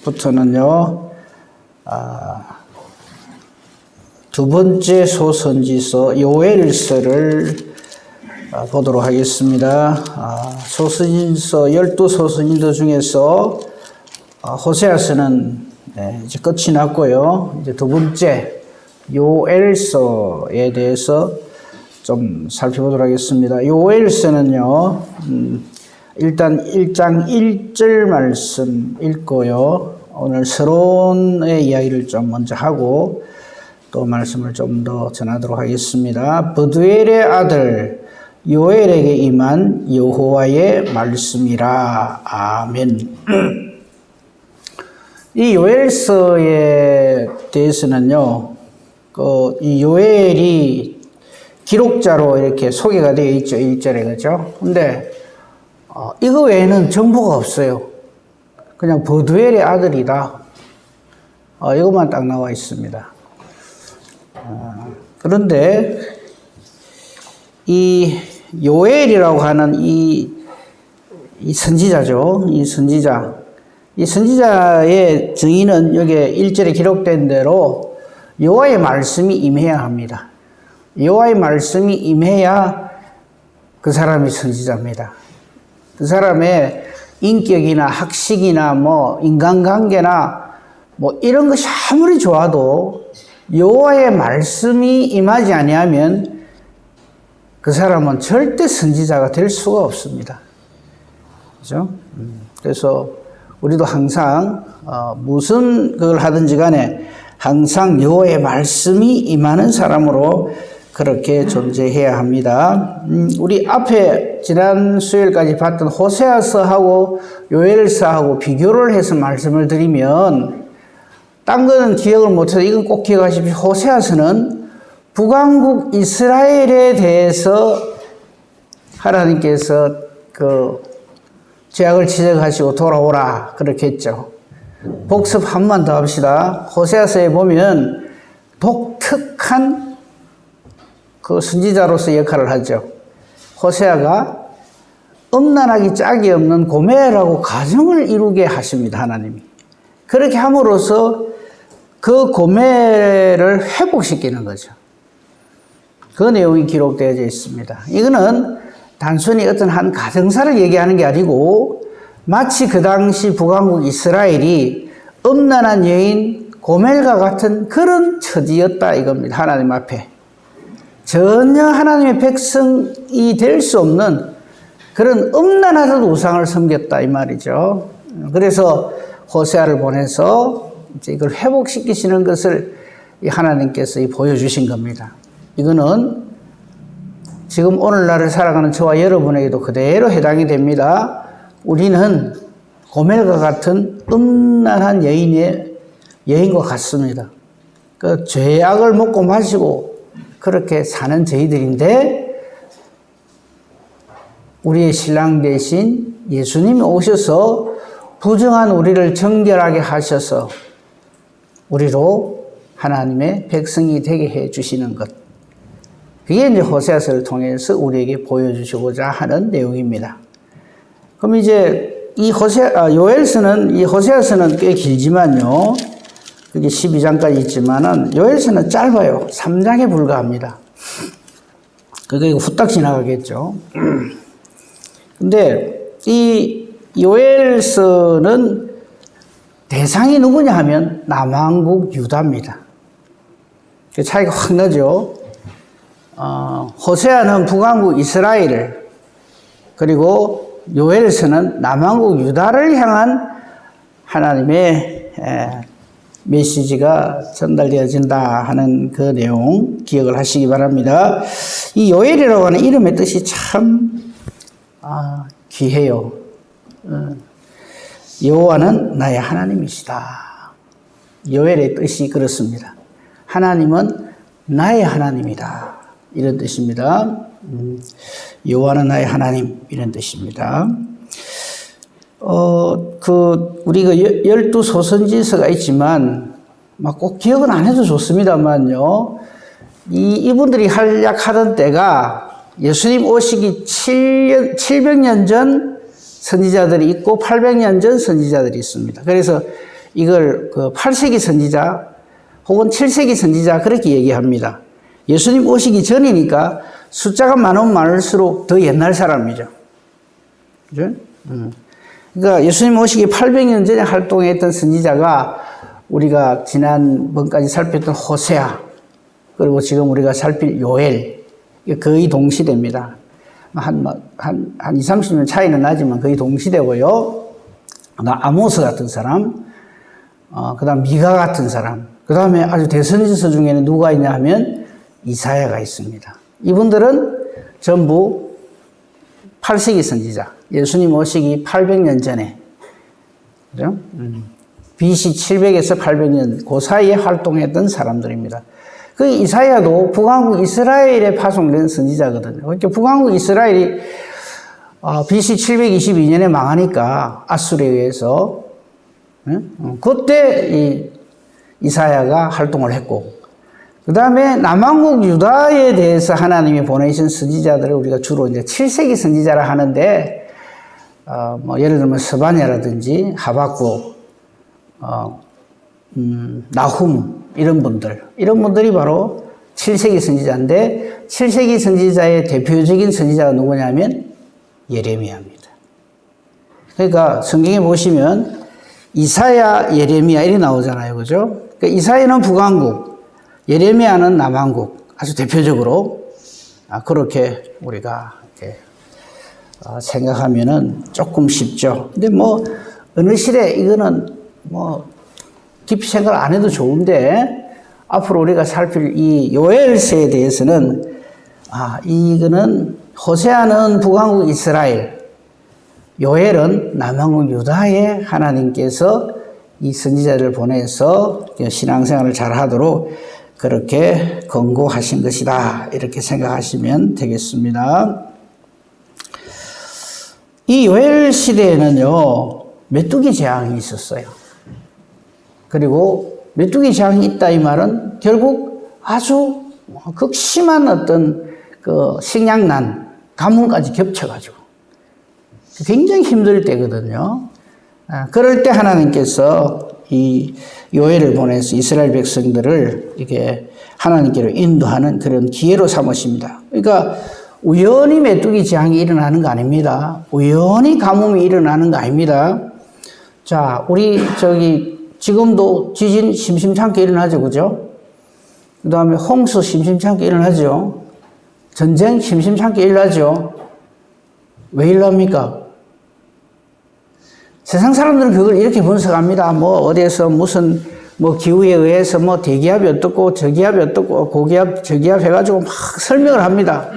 오늘부터는요, 두 번째 소선지서 요엘서를 보도록 하겠습니다. 소선지서 12소선지서 중에서 호세아서는 이제 끝이 났고요. 이제 두 번째 요엘서에 대해서 좀 살펴보도록 하겠습니다. 요엘서는요, 일단 1장 1절 말씀 읽고요. 오늘 서론의 이야기를 좀 먼저 하고 또 말씀을 좀 더 전하도록 하겠습니다. 버두엘의 아들 요엘에게 임한 여호와의 말씀이라. 아멘. 이 요엘서에 대해서는요, 이 요엘이 기록자로 이렇게 소개가 되어 있죠. 1절에, 그죠? 근데 이거 외에는 정보가 없어요. 그냥 버두엘의 아들이다. 이것만 딱 나와 있습니다. 그런데 이 요엘이라고 하는 이 선지자죠. 이 선지자의 정의는 여기 1절에 기록된 대로 여호와의 말씀이 임해야 합니다. 여호와의 말씀이 임해야 그 사람이 선지자입니다. 그 사람의 인격이나 학식이나 인간관계나 이런 것이 아무리 좋아도 여호와의 말씀이 임하지 아니하면 그 사람은 절대 선지자가 될 수가 없습니다. 그죠? 그래서 우리도 항상 무슨 걸 하든지 간에 항상 여호와의 말씀이 임하는 사람으로 그렇게 존재해야 합니다. 우리 앞에 지난 수요일까지 봤던 호세아서하고 요엘서하고 비교를 해서 말씀을 드리면, 딴 거는 기억을 못해도 이건 꼭 기억하십시오. 호세아서는 북왕국 이스라엘에 대해서 하나님께서 죄악을 지적하시고 돌아오라 그렇게 했죠. 복습 한 번 더 합시다. 호세아서에 보면 독특한 그 선지자로서 역할을 하죠. 호세아가 음란하기 짝이 없는 고멜하고 가정을 이루게 하십니다. 하나님이. 그렇게 함으로써 그 고멜을 회복시키는 거죠. 그 내용이 기록되어져 있습니다. 이거는 단순히 어떤 한 가정사를 얘기하는 게 아니고 마치 그 당시 북왕국 이스라엘이 음란한 여인 고멜과 같은 그런 처지였다 이겁니다. 하나님 앞에. 전혀 하나님의 백성이 될 수 없는 그런 음란하던 우상을 섬겼다 이 말이죠. 그래서 호세아를 보내서 이제 이걸 회복시키시는 것을 하나님께서 보여주신 겁니다. 이거는 지금 오늘날을 살아가는 저와 여러분에게도 그대로 해당이 됩니다. 우리는 고멜과 같은 음란한 여인과 같습니다. 그 죄악을 먹고 마시고 그렇게 사는 저희들인데, 우리의 신랑 대신 예수님이 오셔서 부정한 우리를 정결하게 하셔서 우리로 하나님의 백성이 되게 해 주시는 것. 그게 이제 호세아서를 통해서 우리에게 보여주시고자 하는 내용입니다. 그럼 이제 이 호세아서는 꽤 길지만요. 그게 12장까지 있지만은 요엘서는 짧아요. 3장에 불과합니다. 그게 후딱 지나가겠죠. 근데 이 요엘서는 대상이 누구냐 하면 남왕국 유다입니다. 그 차이가 확 나죠. 호세아는 북왕국 이스라엘을, 그리고 요엘서는 남왕국 유다를 향한 하나님의 메시지가 전달되어진다 하는 그 내용 기억을 하시기 바랍니다. 이 요엘이라고 하는 이름의 뜻이 참 귀해요. 여호와는 나의 하나님이시다. 요엘의 뜻이 그렇습니다. 하나님은 나의 하나님이다. 이런 뜻입니다. 여호와는 나의 하나님, 이런 뜻입니다. 우리가 12소선지서가 있지만, 꼭 기억은 안 해도 좋습니다만요. 이분들이 활약하던 때가 예수님 오시기 700년 전 선지자들이 있고 800년 전 선지자들이 있습니다. 그래서 이걸 그 8세기 선지자 혹은 7세기 선지자 그렇게 얘기합니다. 예수님 오시기 전이니까 숫자가 많으면 많을수록 더 옛날 사람이죠. 그죠? 그러니까 예수님 오시기 800년 전에 활동했던 선지자가 우리가 지난번까지 살폈던 호세아 그리고 지금 우리가 살필 요엘 거의 동시대입니다. 한 20, 30년 차이는 나지만 거의 동시대고요. 아모스 같은 사람, 그 다음 미가 같은 사람, 그 다음에 아주 대선지서 중에는 누가 있냐 하면 이사야가 있습니다. 이분들은 전부 8세기 선지자, 예수님 오시기 800년 전에, 그죠? BC 700에서 800년, 그 사이에 활동했던 사람들입니다. 그 이사야도 북왕국 이스라엘에 파송된 선지자거든요. 그러니까 북왕국 이스라엘이 BC 722년에 망하니까 아수르에 의해서 그때 이 이사야가 활동을 했고 그 다음에 남왕국 유다에 대해서 하나님이 보내신 선지자들을 우리가 주로 이제 7세기 선지자라 하는데 뭐 예를 들면 스바냐라든지 하박국, 나훔 이런 분들이 바로 7세기 선지자인데 7세기 선지자의 대표적인 선지자가 누구냐면 예레미야입니다. 그러니까 성경에 보시면 이사야, 예레미야 이렇게 나오잖아요. 그죠? 그러니까 이사야는 북왕국, 예레미야는 남왕국 아주 대표적으로 그렇게 우리가 이렇게 생각하면은 조금 쉽죠. 근데 뭐 어느 시대 이거는 뭐 깊이 생각을 안 해도 좋은데 앞으로 우리가 살필 이 요엘서에 대해서는 이거는 호세아는 북왕국 이스라엘, 요엘은 남왕국 유다에 하나님께서 이 선지자를 보내서 신앙생활을 잘하도록 그렇게 권고하신 것이다 이렇게 생각하시면 되겠습니다. 이 요엘 시대에는요 메뚜기 재앙이 있었어요. 그리고 메뚜기 재앙이 있다 이 말은 결국 아주 극심한 어떤 그 식량난, 가뭄까지 겹쳐가지고 굉장히 힘들 때거든요. 그럴 때 하나님께서 이 요엘을 보내서 이스라엘 백성들을 이렇게 하나님께로 인도하는 그런 기회로 삼으십니다. 그러니까 우연히 메뚜기 재앙이 일어나는 거 아닙니다. 우연히 가뭄이 일어나는 거 아닙니다. 자, 우리 지금도 지진 심심찮게 일어나죠, 그죠? 그 다음에 홍수 심심찮게 일어나죠. 전쟁 심심찮게 일어나죠. 왜 일어납니까? 세상 사람들은 그걸 이렇게 분석합니다. 뭐 어디에서 무슨 뭐 기후에 의해서 뭐 대기압이 어떻고 저기압이 어떻고 고기압 저기압 해가지고 막 설명을 합니다.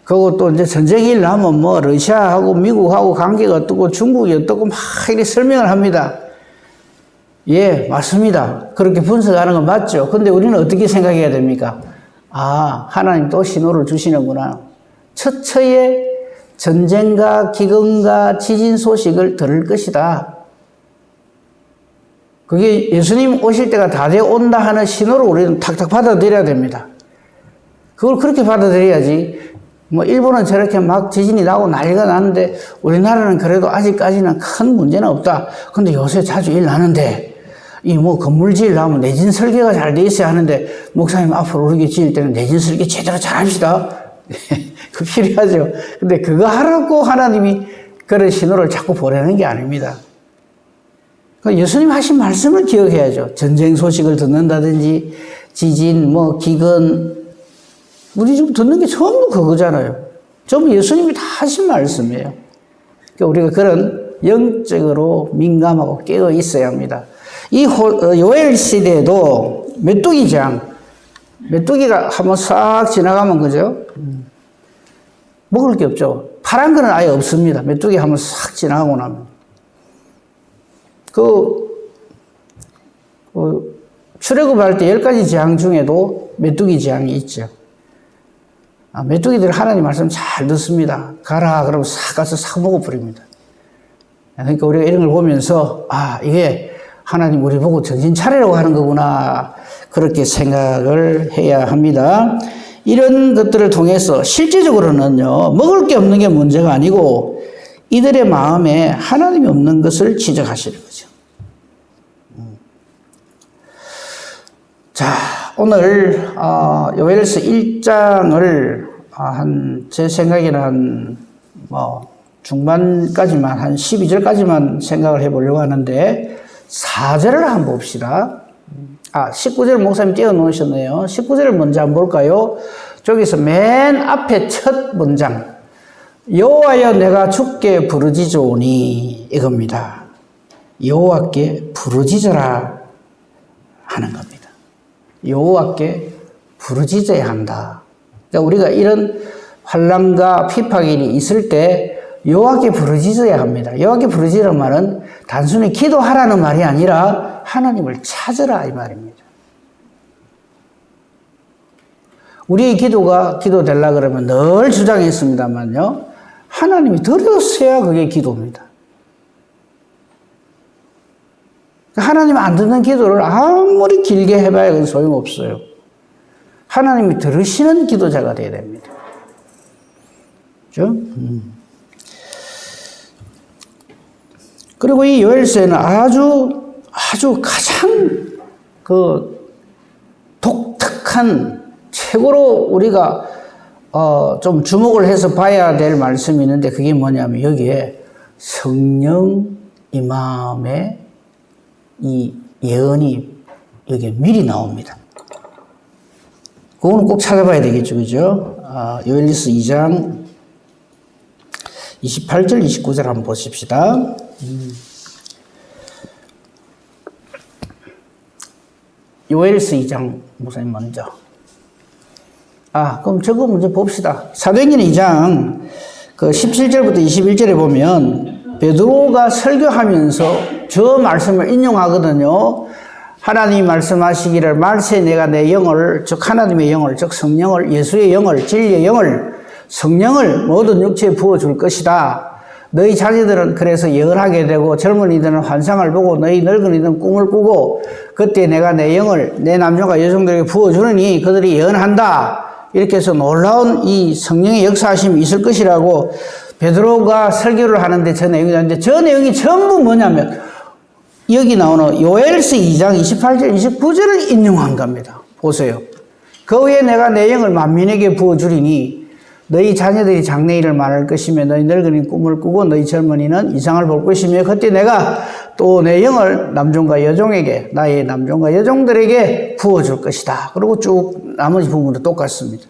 그리고 또 이제 전쟁이 일어나면 뭐 러시아하고 미국하고 관계가 어떻고 중국이 어떻고 막 이렇게 설명을 합니다. 예, 맞습니다. 그렇게 분석하는 건 맞죠. 근데 우리는 어떻게 생각해야 됩니까? 하나님 또 신호를 주시는구나. 처처에 전쟁과 기근과 지진 소식을 들을 것이다. 그게 예수님 오실 때가 다 되어 온다 하는 신호를 우리는 탁탁 받아들여야 됩니다. 그걸 그렇게 받아들여야지. 뭐 일본은 저렇게 막 지진이 나고 난리가 나는데 우리나라는 그래도 아직까지는 큰 문제는 없다. 근데 요새 자주 일어나는데 이 뭐 건물 지으려면 내진 설계가 잘 돼 있어야 하는데 목사님 앞으로 우리 지을 때는 내진 설계 제대로 잘 합시다. 그 필요하죠. 근데 그거 하라고 하나님이 그런 신호를 자꾸 보내는 게 아닙니다. 예수님 하신 말씀을 기억해야죠. 전쟁 소식을 듣는다든지 지진, 뭐 기근 우리 지금 듣는 게 전부 그거잖아요. 전부 예수님이 다 하신 말씀이에요. 그러니까 우리가 그런 영적으로 민감하고 깨어 있어야 합니다. 이 요엘 시대에도 메뚜기 재앙, 메뚜기가 한번 싹 지나가면 그죠? 먹을 게 없죠. 파란 거는 아예 없습니다. 메뚜기 한번 싹 지나가고 나면. 출애굽할 때 10가지 재앙 중에도 메뚜기 재앙이 있죠. 메뚜기들 하나님 말씀 잘 듣습니다. 가라 그러면 싹 가서 싹 먹어버립니다. 그러니까 우리가 이런 걸 보면서 이게 하나님 우리 보고 정신 차리라고 하는 거구나 그렇게 생각을 해야 합니다. 이런 것들을 통해서 실제적으로는요 먹을 게 없는 게 문제가 아니고 이들의 마음에 하나님이 없는 것을 지적하시는 거죠. 자, 오늘 요엘서 1장을 제 생각에는 중반까지만 한 12절까지만 생각을 해보려고 하는데 4절을 한번 봅시다. 19절 목사님 띄워놓으셨네요. 19절을 먼저 한번 볼까요? 저기서 맨 앞에 첫 문장 여호와여 내가 주께 부르짖으오니 이겁니다. 여호와께 부르짖으라 하는 겁니다. 여호와께 부르짖어야 한다. 그러니까 우리가 이런 환난과 핍박이 있을 때 여호와께 부르짖어야 합니다. 여호와께 부르짖으라는 말은 단순히 기도하라는 말이 아니라 하나님을 찾으라 이 말입니다. 우리의 기도가 기도되려 그러면 늘 주장했습니다만요. 하나님이 들으셔야 그게 기도입니다. 하나님 안 듣는 기도를 아무리 길게 해봐야 그건 소용없어요. 하나님이 들으시는 기도자가 되어야 됩니다. 그렇죠? 그리고 이 요엘서에는 아주 가장 독특한 최고로 우리가 좀 주목을 해서 봐야 될 말씀이 있는데 그게 뭐냐면 여기에 성령 임함의 이 예언이 여기에 미리 나옵니다. 그거는 꼭 찾아봐야 되겠죠, 그죠? 요엘서 2장 28절, 29절 한번 보십시다. 요엘서 2장 목사님 먼저. 그럼 저거 먼저 봅시다. 사도행전 2장 17절부터 21절에 보면 베드로가 설교하면서 저 말씀을 인용하거든요. 하나님이 말씀하시기를 말세 내가 내 영을 즉 하나님의 영을 즉 성령을 예수의 영을 진리의 영을 성령을 모든 육체에 부어줄 것이다. 너희 자녀들은 그래서 예언하게 되고 젊은이들은 환상을 보고 너희 늙은이들은 꿈을 꾸고 그때 내가 내 영을 내 남녀가 여성들에게 부어주느니 그들이 예언한다. 이렇게 해서 놀라운 이 성령의 역사하심이 있을 것이라고 베드로가 설교를 하는데 저 내용이 나오는데 저 내용이 전부 뭐냐면 여기 나오는 요엘서 2장 28절 29절을 인용한 겁니다. 보세요. 그 후에 내가 내 영을 만민에게 부어주리니 너희 자녀들이 장래일을 말할 것이며 너희 늙은이는 꿈을 꾸고 너희 젊은이는 이상을 볼 것이며 그때 내가 또 내 영을 남종과 여종에게 나의 남종과 여종들에게 부어줄 것이다. 그리고 쭉 나머지 부분도 똑같습니다.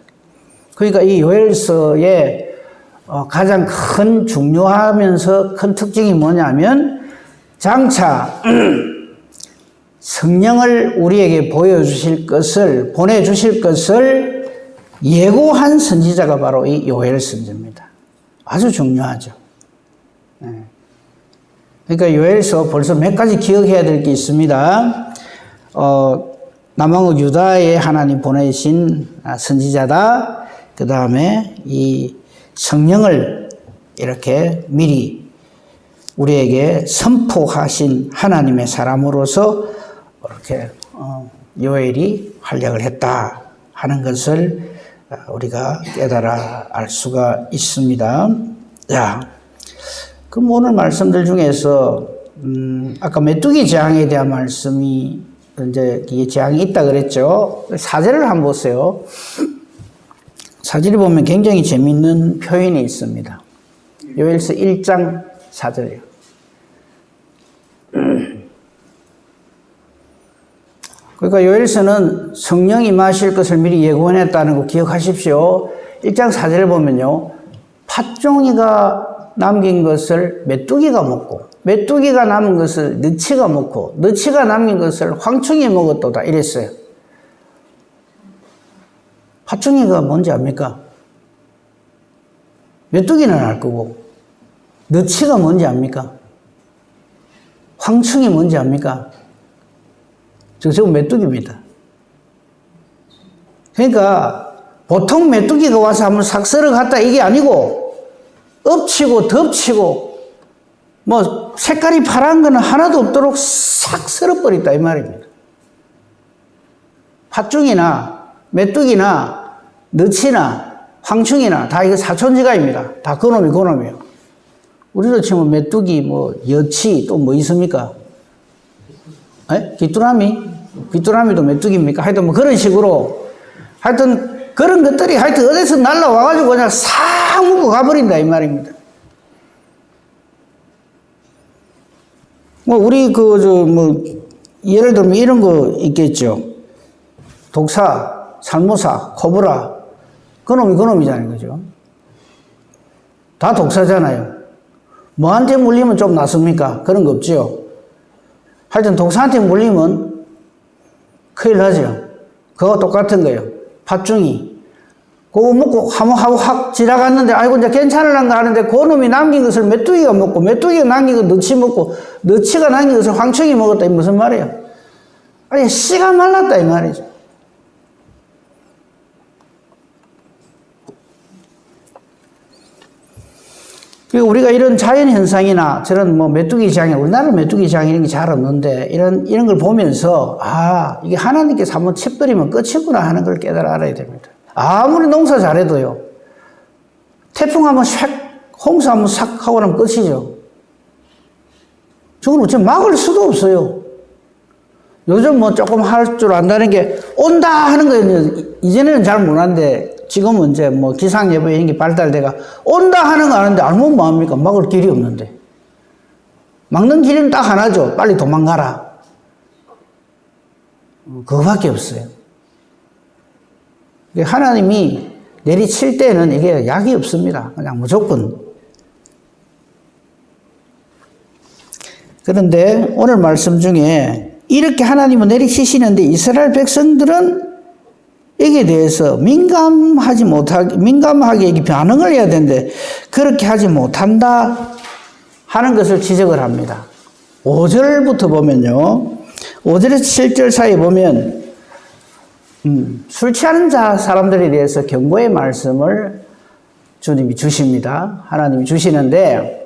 그러니까 이 요엘서의 가장 큰 중요하면서 큰 특징이 뭐냐면 장차 성령을 우리에게 보여주실 것을 보내주실 것을 예고한 선지자가 바로 이 요엘 선지자입니다. 아주 중요하죠. 그러니까 요엘서 벌써 몇 가지 기억해야 될 게 있습니다. 남왕국 유다에 하나님 보내신 선지자다. 그 다음에 이 성령을 이렇게 미리 우리에게 선포하신 하나님의 사람으로서 이렇게 요엘이 활약을 했다 하는 것을 우리가 깨달아 알 수가 있습니다. 자, 그럼 오늘 말씀들 중에서 아까 메뚜기 재앙에 대한 말씀이 이제 이 재앙이 있다 그랬죠. 사제를 한번 보세요. 사제를 보면 굉장히 재미있는 표현이 있습니다. 요엘서 1장 4절이요. 그러니까 요엘서는 성령이 임하실 것을 미리 예고했다는 거 기억하십시오. 1장 4절을 보면요. 팥종이가 남긴 것을 메뚜기가 먹고 메뚜기가 남은 것을 너치가 먹고 너치가 남긴 것을 황충이 먹었도다 이랬어요. 팥종이가 뭔지 압니까? 메뚜기는 알 거고 너치가 뭔지 압니까? 황충이 뭔지 압니까? 저거 메뚜기입니다. 그러니까 보통 메뚜기가 와서 한번 싹 썰어갔다 이게 아니고 엎치고 덮치고 뭐 색깔이 파란 거는 하나도 없도록 싹 썰어버렸다 이 말입니다. 팥종이나 메뚜기나 너치나 황충이나 다 이거 사촌지가입니다. 다 그놈이에요. 우리로 치면 메뚜기, 뭐, 여치, 또 뭐 있습니까? 에? 귀뚜라미? 귀뚜라미도 메뚜기입니까? 하여튼 뭐 그런 식으로, 하여튼 그런 것들이 하여튼 어디서 날라와가지고 그냥 싹 묶고 가버린다, 이 말입니다. 뭐, 우리 예를 들면 이런 거 있겠죠. 독사, 살모사, 코브라. 그놈이잖아요. 그죠? 다 독사잖아요. 뭐한테 물리면 좀 낫습니까? 그런 거 없죠. 하여튼 독사한테 물리면 큰일 나죠. 그거 똑같은 거예요. 팥중이. 그거 먹고 하고 확 지나갔는데, 아이고, 이제 괜찮을란가 하는데, 그 놈이 남긴 것을 메뚜기가 먹고, 메뚜기가 남긴 것 너치 먹고, 너치가 남긴 것을 황충이 먹었다. 이 무슨 말이에요? 아니, 씨가 말랐다. 이 말이죠. 그리고 우리가 이런 자연현상이나 저런 뭐 메뚜기 장애, 우리나라 메뚜기 장애 이런 게 잘 없는데, 이런 걸 보면서, 이게 하나님께서 한번 칩버리면 끝이구나 하는 걸 깨달아 알아야 됩니다. 아무리 농사 잘해도요, 태풍 한번 샥, 홍수 한번 싹 하고 나면 끝이죠. 저건 어째 막을 수도 없어요. 요즘 뭐 조금 할 줄 안다는 게 온다 하는 거예요. 이전에는 잘 못하는데, 지금은 이제 뭐 기상예보 이런 게 발달돼가 온다 하는 거 아는데 알면 뭐합니까? 막을 길이 없는데. 막는 길은 딱 하나죠. 빨리 도망가라. 그거밖에 없어요. 하나님이 내리칠 때는 이게 약이 없습니다. 그냥 무조건. 그런데 오늘 말씀 중에 이렇게 하나님은 내리치시는데 이스라엘 백성들은 여기에 대해서 민감하게 반응을 해야 되는데 그렇게 하지 못한다 하는 것을 지적을 합니다. 5절부터 보면요. 5절에서 7절 사이에 보면 술 취하는 사람들에 대해서 경고의 말씀을 주님이 주십니다. 하나님이 주시는데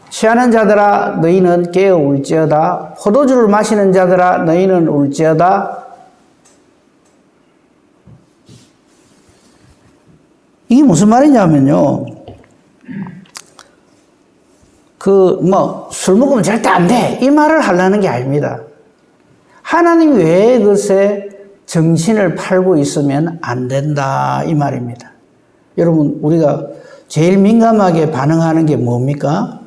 취하는 자들아 너희는 깨어 울지어다. 포도주를 마시는 자들아 너희는 울지어다. 이게 무슨 말이냐면요. 술 먹으면 절대 안 돼. 이 말을 하려는 게 아닙니다. 하나님 외의 것에 정신을 팔고 있으면 안 된다. 이 말입니다. 여러분, 우리가 제일 민감하게 반응하는 게 뭡니까?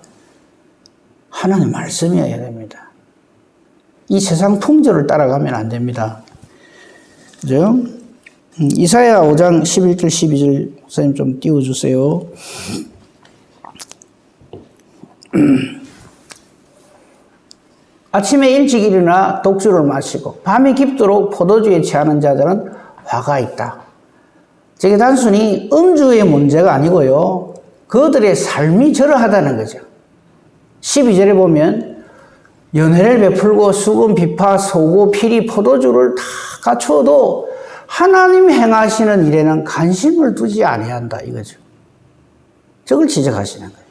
하나님 말씀이어야 됩니다. 이 세상 풍조를 따라가면 안 됩니다. 그죠? 이사야 5장 11절 12절 목사님 좀 띄워주세요. 아침에 일찍 일어나 독주를 마시고 밤이 깊도록 포도주에 취하는 자들은 화가 있다. 저게 단순히 음주의 문제가 아니고요. 그들의 삶이 저러하다는 거죠. 12절에 보면 연회를 베풀고 수금, 비파, 소고, 피리, 포도주를 다 갖추어도 하나님 행하시는 일에는 관심을 두지 아니한다 이거죠. 저걸 지적하시는 거예요.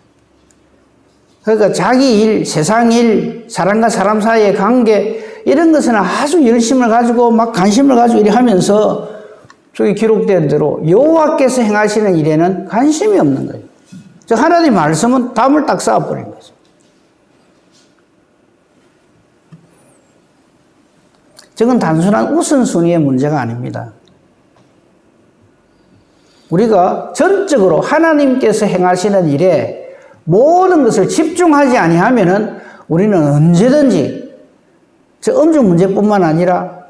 그러니까 자기 일, 세상 일, 사람과 사람 사이의 관계 이런 것은 아주 열심을 가지고 막 관심을 가지고 이래 하면서 저기 기록된 대로 여호와께서 행하시는 일에는 관심이 없는 거예요. 즉 하나님 말씀은 담을 딱 쌓아버린 거죠. 저건 단순한 우선순위의 문제가 아닙니다. 우리가 전적으로 하나님께서 행하시는 일에 모든 것을 집중하지 아니하면은 우리는 언제든지 저 음주 문제뿐만 아니라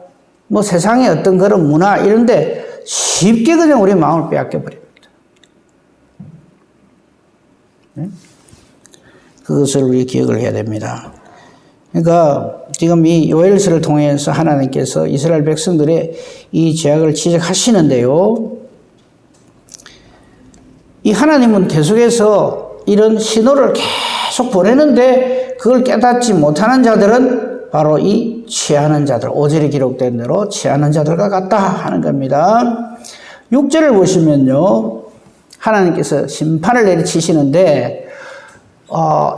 뭐 세상의 어떤 그런 문화 이런데 쉽게 그냥 우리 마음을 빼앗겨 버립니다. 그것을 우리 기억을 해야 됩니다. 그러니까 지금 이 요엘서를 통해서 하나님께서 이스라엘 백성들의 이 죄악을 지적하시는데요. 이 하나님은 계속해서 이런 신호를 계속 보내는데 그걸 깨닫지 못하는 자들은 바로 이 취하는 자들, 5절에 기록된 대로 취하는 자들과 같다 하는 겁니다. 6절을 보시면요. 하나님께서 심판을 내리치시는데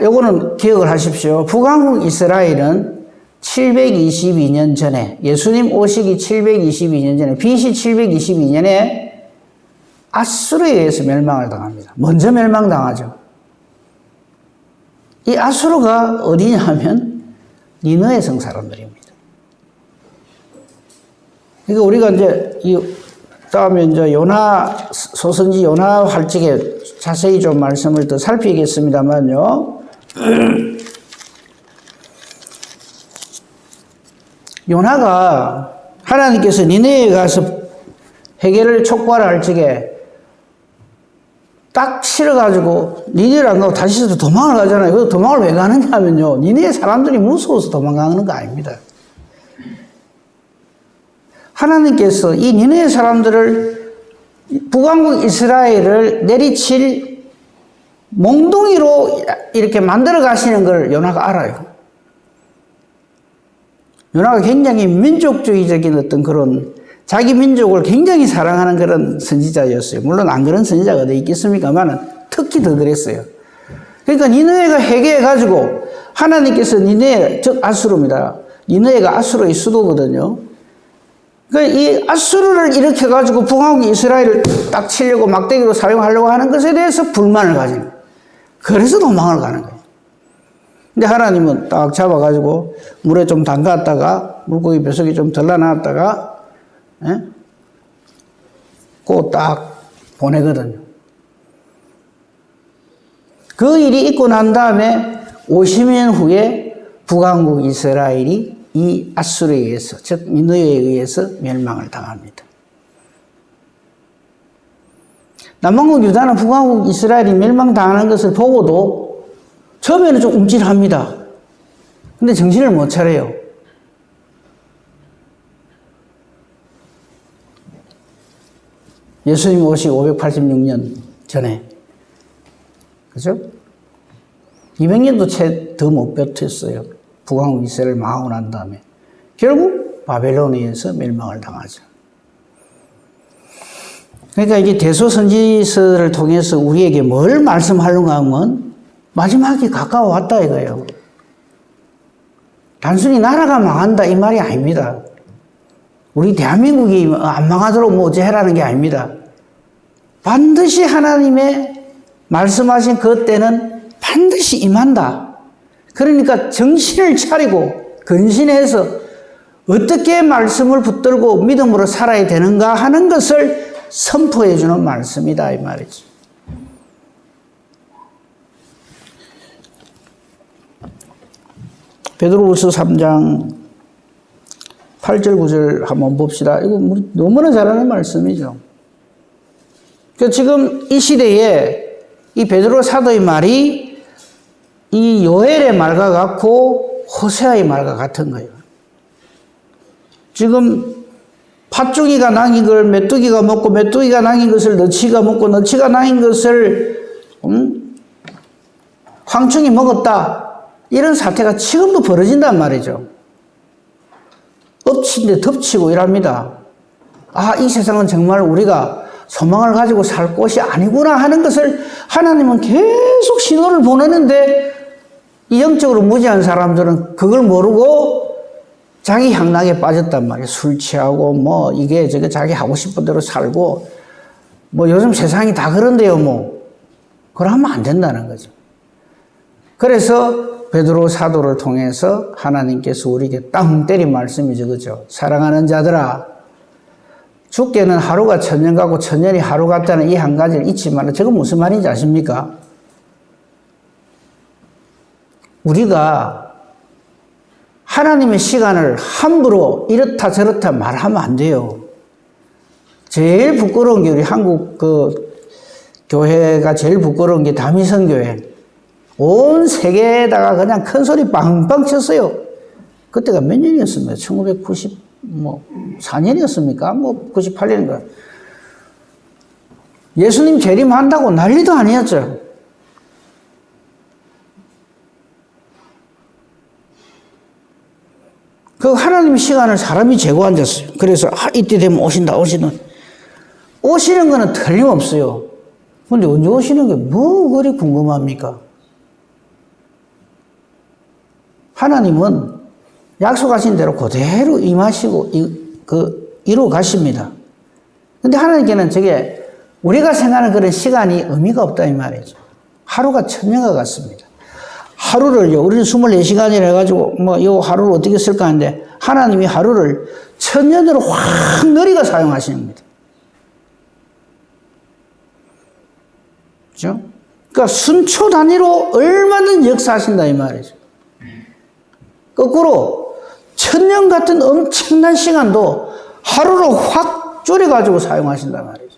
요거는 기억을 하십시오. 북왕국 이스라엘은 722년 전에 예수님 오시기 722년 전에 BC 722년에 아수르에 의해서 멸망을 당합니다. 먼저 멸망당하죠. 이 아수르가 어디냐 하면 니느웨 성 사람들입니다. 그러니까 우리가 이제 다음에 이제 요나 소선지 요나 활책에 자세히 좀 말씀을 더 살피겠습니다만요. 요나가 하나님께서 니느웨에 가서 해결을 촉구하라 할 적에 딱 싫어가지고 니느웨를 안 가고 다시서 도망을 가잖아요. 그 도망을 왜 가느냐 하면요. 니느웨 사람들이 무서워서 도망가는 거 아닙니다. 하나님께서 이 니느웨 사람들을 북왕국 이스라엘을 내리칠 몽둥이로 이렇게 만들어 가시는 걸 요나가 알아요. 요나가 굉장히 민족주의적인 어떤 그런 자기 민족을 굉장히 사랑하는 그런 선지자였어요. 물론 안 그런 선지자가 어디 있겠습니까만은 특히 더 그랬어요. 그러니까 니느웨가 회개해가지고 하나님께서 니느웨, 즉 아수르입니다. 니느웨가 아수르의 수도거든요. 그러니까 이 아수르를 일으켜가지고 북왕국 이스라엘을 딱 치려고 막대기로 사용하려고 하는 것에 대해서 불만을 가지는 거예요. 그래서 도망을 가는 거예요. 근데 하나님은 딱 잡아가지고 물에 좀 담갔다가 물고기 뱃속에 좀 덜어놨다가 꼭 딱 보내거든요. 그 일이 있고 난 다음에 50년 후에 북왕국 이스라엘이 이 아수르에 의해서, 즉 니느웨에 의해서 멸망을 당합니다. 남왕국 유다는 북왕국 이스라엘이 멸망당하는 것을 보고도 처음에는 좀 움찔합니다. 근데 정신을 못 차려요. 예수님 오시고 586년 전에, 그죠? 200년도 채 더 못 버텼어요. 북왕국 이스라엘 망하고 난 다음에. 결국 바벨론에 의해서 멸망을 당하죠. 그러니까 이게 대소선지서를 통해서 우리에게 뭘 말씀하려는가 하면 마지막이 가까워 왔다 이거예요. 단순히 나라가 망한다 이 말이 아닙니다. 우리 대한민국이 안 망하도록 뭐 어찌해라는 게 아닙니다. 반드시 하나님의 말씀하신 그 때는 반드시 임한다. 그러니까 정신을 차리고 근신해서 어떻게 말씀을 붙들고 믿음으로 살아야 되는가 하는 것을 선포해 주는 말씀이다 이 말이죠. 베드로후서 3장 8절 9절 한번 봅시다. 이거 너무나 잘하는 말씀이죠. 그러니까 지금 이 시대에 이 베드로 사도의 말이 이 요엘의 말과 같고 호세아의 말과 같은 거예요. 지금 팥죽이가 남긴 걸 메뚜기가 먹고 메뚜기가 남긴 것을 너치가 먹고 너치가 남긴 것을 황충이 먹었다. 이런 사태가 지금도 벌어진단 말이죠. 엎친데 덮치고 이랍니다. 아, 이 세상은 정말 우리가 소망을 가지고 살 곳이 아니구나 하는 것을 하나님은 계속 신호를 보내는데 이 영적으로 무지한 사람들은 그걸 모르고 자기 향락에 빠졌단 말이에요. 술 취하고 뭐 이게 저게 자기 하고 싶은 대로 살고 뭐 요즘 세상이 다 그런데요 뭐. 그러면 안 된다는 거죠. 그래서 베드로 사도를 통해서 하나님께서 우리에게 땅 때린 말씀이죠. 그죠? 사랑하는 자들아, 죽게는 하루가 천년 같고 천년이 하루 같다는 이 한 가지를 잊지 말라. 저건 무슨 말인지 아십니까? 우리가 하나님의 시간을 함부로 이렇다 저렇다 말하면 안 돼요. 제일 부끄러운 게 우리 한국 교회가 제일 부끄러운 게 다미성교회. 온 세계에다가 그냥 큰 소리 빵빵 쳤어요. 그때가 몇 년이었습니까? 1994년이었습니까? 98년인가. 예수님 재림한다고 난리도 아니었죠. 그 하나님 시간을 사람이 재고 앉았어요. 그래서 이때 되면 오시는 거는 틀림없어요. 근데 언제 오시는 게 뭐 그리 궁금합니까? 하나님은 약속하신 대로 그대로 임하시고 이루어 가십니다. 근데 하나님께는 저게 우리가 생각하는 그런 시간이 의미가 없다 이 말이죠. 하루가 천년과 같습니다. 하루를요, 우리는 24시간이라 해가지고, 요 하루를 어떻게 쓸까 하는데, 하나님이 하루를 천년으로 확 늘이가 사용하시는 겁니다. 그죠? 그러니까 순초 단위로 얼마든지 역사하신다, 이 말이죠. 거꾸로, 천년 같은 엄청난 시간도 하루로 확 줄여가지고 사용하신단 말이죠.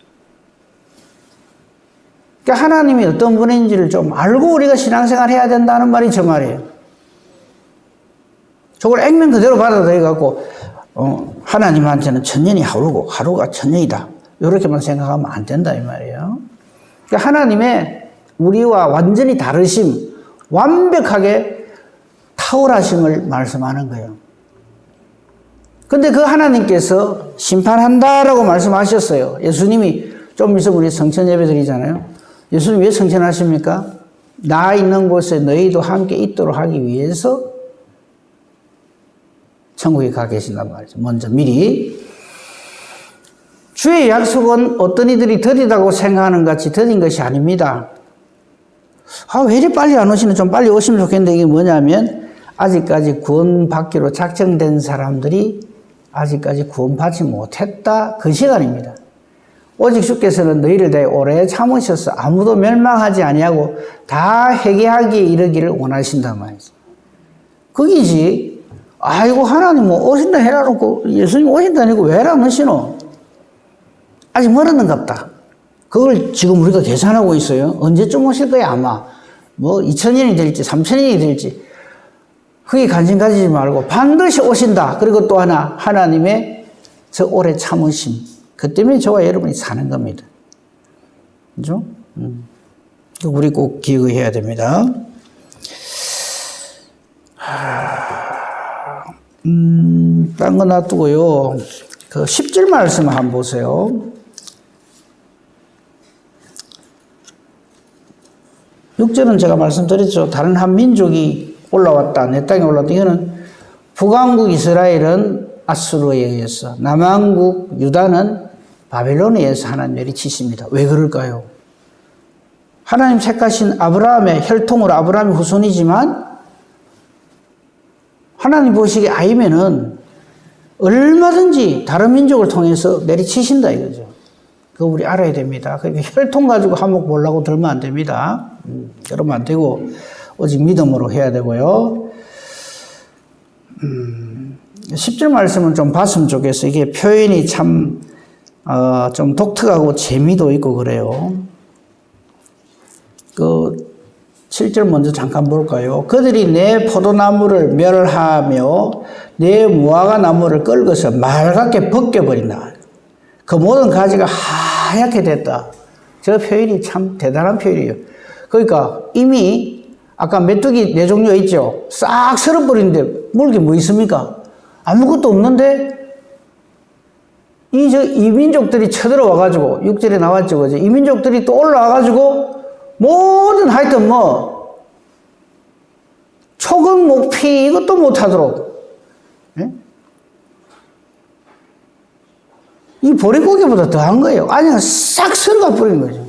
그러니까 하나님이 어떤 분인지를 좀 알고 우리가 신앙생활 해야 된다는 말이 저 말이에요. 저걸 액면 그대로 받아들여갖고, 하나님한테는 천년이 하루고 하루가 천년이다. 이렇게만 생각하면 안 된다, 이 말이에요. 그러니까 하나님의 우리와 완전히 다르심, 완벽하게 탁월하심을 말씀하는 거예요. 근데 그 하나님께서 심판한다라고 말씀하셨어요. 예수님이 좀 있으면 우리 성천 예배 드리잖아요. 예수님 왜 성천하십니까? 나 있는 곳에 너희도 함께 있도록 하기 위해서 천국에 가 계신단 말이죠. 먼저 미리. 주의 약속은 어떤 이들이 더디다고 생각하는 같이 더딘 것이 아닙니다. 왜 이리 빨리 안 오시는, 좀 빨리 오시면 좋겠는데, 이게 뭐냐면 아직까지 구원받기로 작정된 사람들이 아직까지 구원받지 못했다, 그 시간입니다. 오직 주께서는 너희를 대해 오래 참으셔서 아무도 멸망하지 아니하고 다 회개하기에 이르기를 원하신단 말이죠. 거기지. 아이고 하나님 뭐 오신다 해라놓고 예수님 오신다니고 왜 안 오시노? 아직 멀었는갑다. 그걸 지금 우리가 계산하고 있어요. 언제쯤 오실 거야 아마. 뭐 2000년이 될지 3000년이 될지. 그게 관심 가지지 말고 반드시 오신다. 그리고 또 하나, 하나님의 저 오래 참으심. 그 때문에 저와 여러분이 사는 겁니다. 그죠? 우리 꼭 기억해야 됩니다. 딴 거 놔두고요. 그 10절 말씀 한번 보세요. 육절은 제가 말씀드렸죠. 다른 한 민족이 올라왔다. 내 땅에 올라왔다. 이거는 북왕국 이스라엘은 아수르에 의해서, 남왕국 유다는 바벨론에 의해서 하나님 내리치십니다. 왜 그럴까요? 하나님 택하신 아브라함의 혈통으로 아브라함이 후손이지만 하나님 보시기에 아니면은 얼마든지 다른 민족을 통해서 내리치신다 이거죠. 그거 우리 알아야 됩니다. 그러니까 혈통 가지고 한몫 보려고 들면 안 됩니다. 그러면 안 되고 오직 믿음으로 해야 되고요. 10절 말씀은 좀 봤으면 좋겠어요. 이게 표현이 참 좀 독특하고 재미도 있고 그래요. 그 7절 먼저 잠깐 볼까요? 그들이 내 포도나무를 멸하며 내 무화과 나무를 긁어서 말갛게 벗겨버린다. 그 모든 가지가 하얗게 됐다. 저 표현이 참 대단한 표현이에요. 그러니까 이미 아까 메뚜기 네 종류가 있죠. 싹 쓸어버리는데 물게 뭐 있습니까? 아무것도 없는데 이 민족들이 쳐들어와가지고 6절에 나왔죠. 그죠? 이 민족들이 또 올라와가지고 모든 하여튼 뭐 초금 목피 이것도 못하도록 예? 이 보릿고개보다 더한 거예요. 아니 싹 쓸어가 버리는 거죠.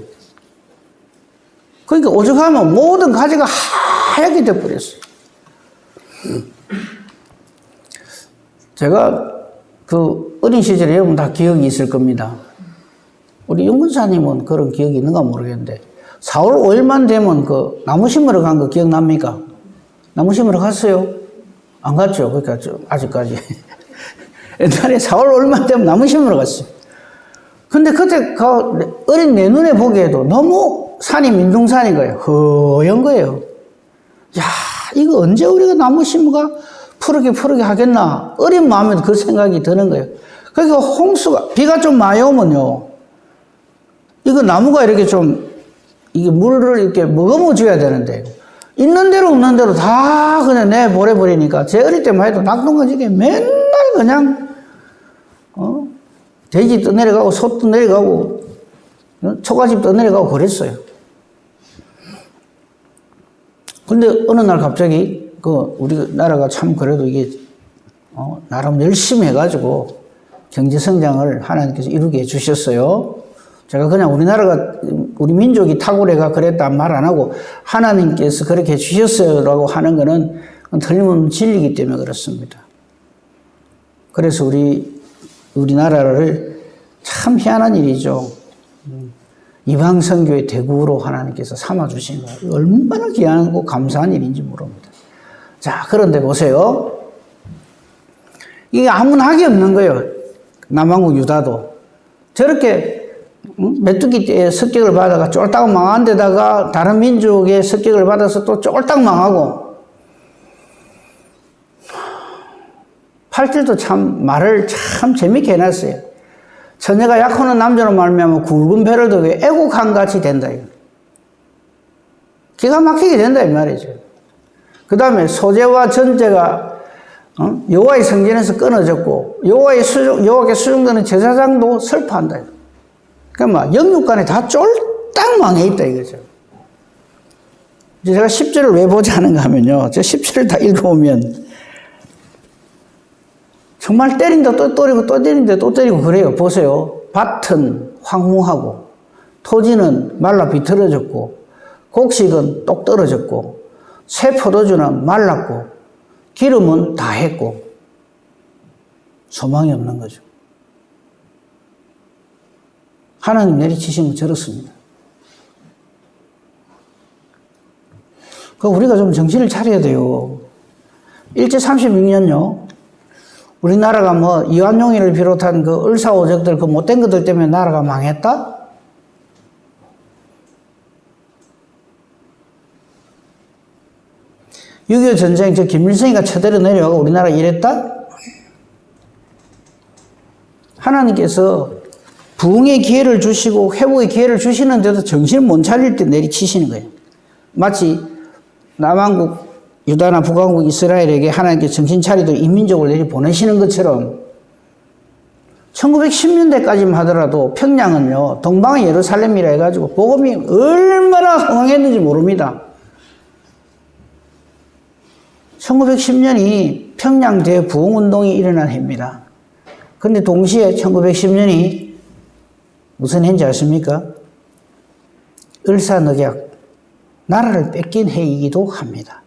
그러니까 오죽하면 모든 가지가 하얗게 돼버렸어요. 제가 그 어린 시절에 여러분 다 기억이 있을 겁니다. 우리 윤근사님은 그런 기억이 있는가 모르겠는데 4월 5일만 되면 그 나무 심으러 간 거 기억납니까? 나무 심으러 갔어요? 안 갔죠? 그러니까 아직까지. 옛날에 4월 5일만 되면 나무 심으러 갔어요. 근데 그때 어린 내 눈에 보기에도 너무 산이 민둥산인 거예요. 허연 거예요. 야, 이거 언제 우리가 나무 심어가 푸르게 하겠나? 어린 마음에도 그 생각이 드는 거예요. 그러니까 홍수가, 비가 좀 많이 오면요. 이거 나무가 이렇게 좀, 이게 물을 이렇게 머금어줘야 되는데, 있는 대로 없는 대로 다 그냥 내보내버리니까, 제 어릴 때만 해도 낙동강지게 맨날 그냥, 돼지 떠내려가고, 소 떠내려가고, 초가집 떠내려가고 그랬어요. 근데 어느 날 갑자기, 우리나라가 참 그래도 이게, 나름 열심히 해가지고 경제 성장을 하나님께서 이루게 해주셨어요. 제가 그냥 우리나라가 우리 민족이 탁월해가 그랬다 말 안 하고 하나님께서 그렇게 해주셨어요라고 하는 거는 틀림없는 진리이기 때문에 그렇습니다. 그래서 우리나라를 참 희한한 일이죠. 이방 선교의 대구로 하나님께서 삼아주신 거예요. 얼마나 귀하고 감사한 일인지 모릅니다. 자, 그런데 보세요. 이게 아무나 하기 없는 거예요. 남한국 유다도. 저렇게 메뚜기 떼에 습격을 받아가 쫄딱 망한 데다가 다른 민족의 습격을 받아서 또 쫄딱 망하고, 팔til도 참 말을 참 재밌게 해놨어요. 처녀가 약혼한 남자로 말미암아 굵은 배를 두고 애국한 같이 된다. 기가 막히게 된다 이 말이죠. 그 다음에 소재와 전제가 여호와의 성전에서 끊어졌고 여호와께 수종되는 제사장도 슬퍼한다. 그러니까 영육간에 다 쫄딱 망해 있다 이거죠. 제가 10절을 왜 보지 않은가 하면요. 저 10절을 다 읽어보면 정말 때린다 또 때리고 또 때린다 또 때리고 그래요. 보세요. 밭은 황무하고 토지는 말라 비틀어졌고 곡식은 똑 떨어졌고 새 포도주는 말랐고 기름은 다 했고 소망이 없는 거죠. 하나님 내리치시면 저렇습니다. 우리가 좀 정신을 차려야 돼요. 일제 36년요. 우리나라가 이완용이를 비롯한 그 을사오적들 그 못된 것들 때문에 나라가 망했다? (6.25) 전쟁 김일성이가 쳐들어 내려와서 우리나라 이랬다? 하나님께서 부흥의 기회를 주시고 회복의 기회를 주시는데도 정신을 못 차릴 때 내리치시는 거예요. 마치 남한국 유다나 북한국 이스라엘에게 하나님께서 정신 차리도록 인민족을 내리 보내시는 것처럼 1910년대까지만 하더라도 평양은요 동방의 예루살렘이라 해가지고 복음이 얼마나 흥황했는지 모릅니다. 1910년이 평양 대부흥운동이 일어난 해입니다. 그런데 동시에 1910년이 무슨 해인지 아십니까? 을사늑약, 나라를 뺏긴 해이기도 합니다.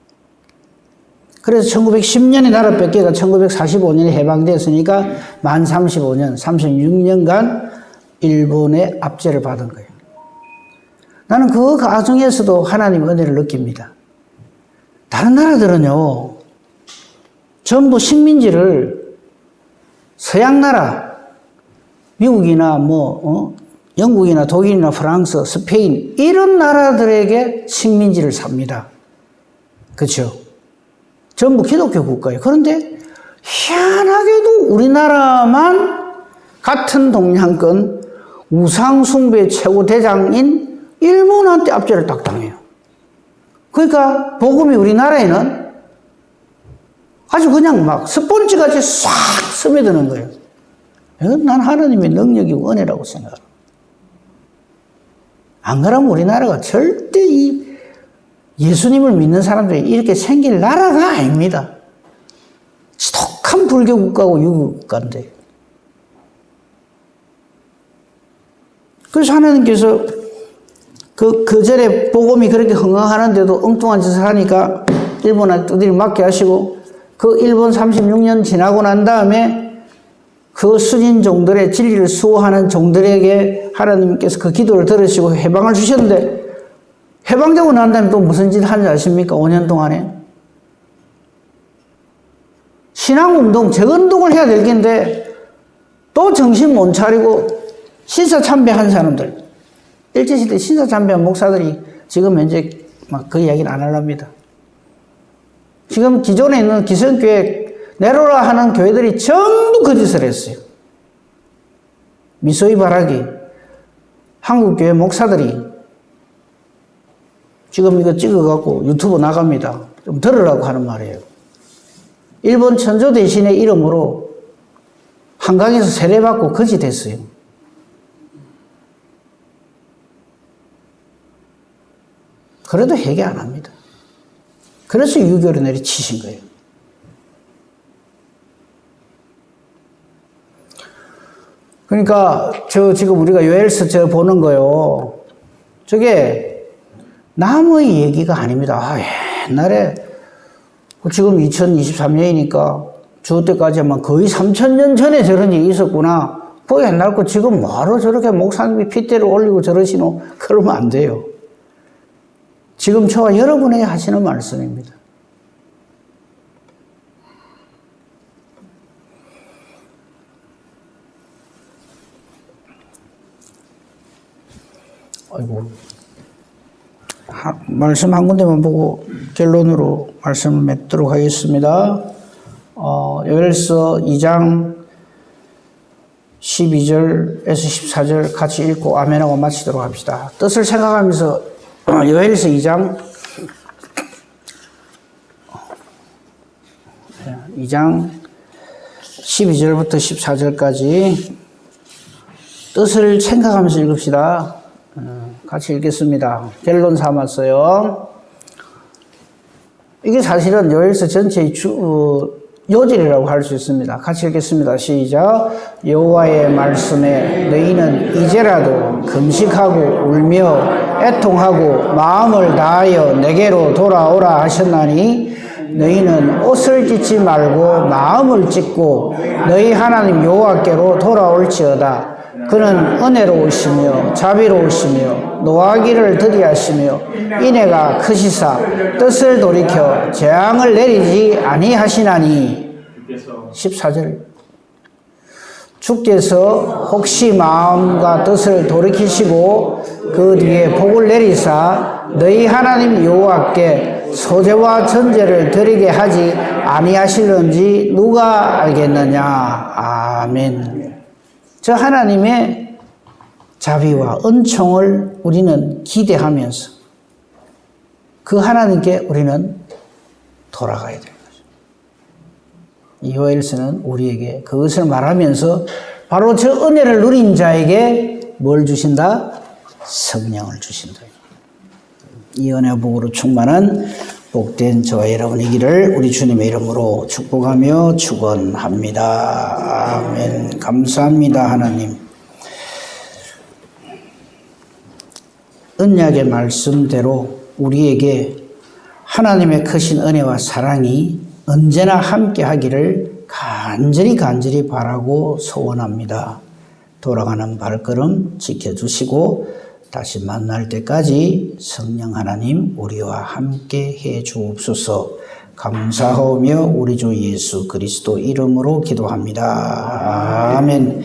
그래서 1910년에 나라 뺏기가 1945년에 해방됐으니까 만 35년, 36년간 일본의 압제를 받은 거예요. 나는 그 과정에서도 하나님의 은혜를 느낍니다. 다른 나라들은요, 전부 식민지를 서양 나라, 미국이나 영국이나 독일이나 프랑스, 스페인, 이런 나라들에게 식민지를 삽니다. 그렇죠? 전부 기독교 국가예요. 그런데 희한하게도 우리나라만 같은 동양권 우상숭배 최고 대장인 일본한테 압제를 딱 당해요. 그러니까 복음이 우리나라에는 아주 그냥 막 스펀지같이 싹 스며드는 거예요. 이건 난 하나님의 능력이고 은혜라고 생각합니다. 안 그러면 우리나라가 절대 이 예수님을 믿는 사람들이 이렇게 생길 나라가 아닙니다. 지독한 불교 국가고 유교 국가인데. 그래서 하나님께서 그 전에 복음이 그렇게 흥황하는데도 엉뚱한 짓을 하니까 일본한테 두드리 맞게 하시고 그 일본 36년 지나고 난 다음에 그 순인 종들의 진리를 수호하는 종들에게 하나님께서 그 기도를 들으시고 해방을 주셨는데 해방되고 난 다음에 또 무슨 짓을 하는지 아십니까? 5년 동안에. 신앙운동, 재운동을 해야 될 텐데 또 정신 못 차리고 신사참배한 사람들. 일제시대 신사참배한 목사들이 지금 현재 막 그 이야기는 안 하랍니다. 지금 기존에 있는 기성교회 내로라 하는 교회들이 전부 그 짓을 했어요. 미소이 바라기 한국교회 목사들이 지금 이거 찍어갖고 유튜브 나갑니다. 좀 들으라고 하는 말이에요. 일본 천조 대신의 이름으로 한강에서 세례받고 거지 됐어요. 그래도 회개 안 합니다. 그래서 유교를 내리치신 거예요. 그러니까 지금 우리가 요엘서 보는 거요. 저게 남의 얘기가 아닙니다. 옛날에 지금 2023년이니까 저 때까지만 거의 3000년 전에 저런 일이 있었구나. 그 옛날 거 지금 뭐하러 저렇게 목사님이 핏대를 올리고 저러시노? 그러면 안 돼요. 지금 저와 여러분에게 하시는 말씀입니다. 아이고. 말씀 한 군데만 보고 결론으로 말씀을 맺도록 하겠습니다. 요엘서 2장 12절에서 14절 같이 읽고 아멘하고 마치도록 합시다. 뜻을 생각하면서 요엘서 2장 12절부터 14절까지 뜻을 생각하면서 읽읍시다. 같이 읽겠습니다. 결론 삼았어요. 이게 사실은 요엘서 전체의 요절이라고 할 수 있습니다. 같이 읽겠습니다. 시작. 여호와의 말씀에 너희는 이제라도 금식하고 울며 애통하고 마음을 다하여 내게로 돌아오라 하셨나니 너희는 옷을 찢지 말고 마음을 찢고 너희 하나님 여호와께로 돌아올지어다. 그는 은혜로우시며 자비로우시며 노하기를 더디하시며 인애가 크시사 뜻을 돌이켜 재앙을 내리지 아니하시나니. 14절. 주께서 혹시 마음과 뜻을 돌이키시고 그 뒤에 복을 내리사 너희 하나님 여호와께 소제와 전제를 드리게 하지 아니하실는지 누가 알겠느냐. 아멘. 저 하나님의 자비와 은총을 우리는 기대하면서 그 하나님께 우리는 돌아가야 되는 거죠. 이 요엘서는 우리에게 그것을 말하면서 바로 저 은혜를 누린 자에게 뭘 주신다? 성령을 주신다. 이 은혜와 복으로 충만한 복된 저와 여러분이기를 우리 주님의 이름으로 축복하며 축원합니다. 아멘. 감사합니다, 하나님. 언약의 말씀대로 우리에게 하나님의 크신 은혜와 사랑이 언제나 함께 하기를 간절히 바라고 소원합니다. 돌아가는 발걸음 지켜주시고 다시 만날 때까지 성령 하나님 우리와 함께 해 주옵소서. 감사하며 우리 주 예수 그리스도 이름으로 기도합니다. 아멘.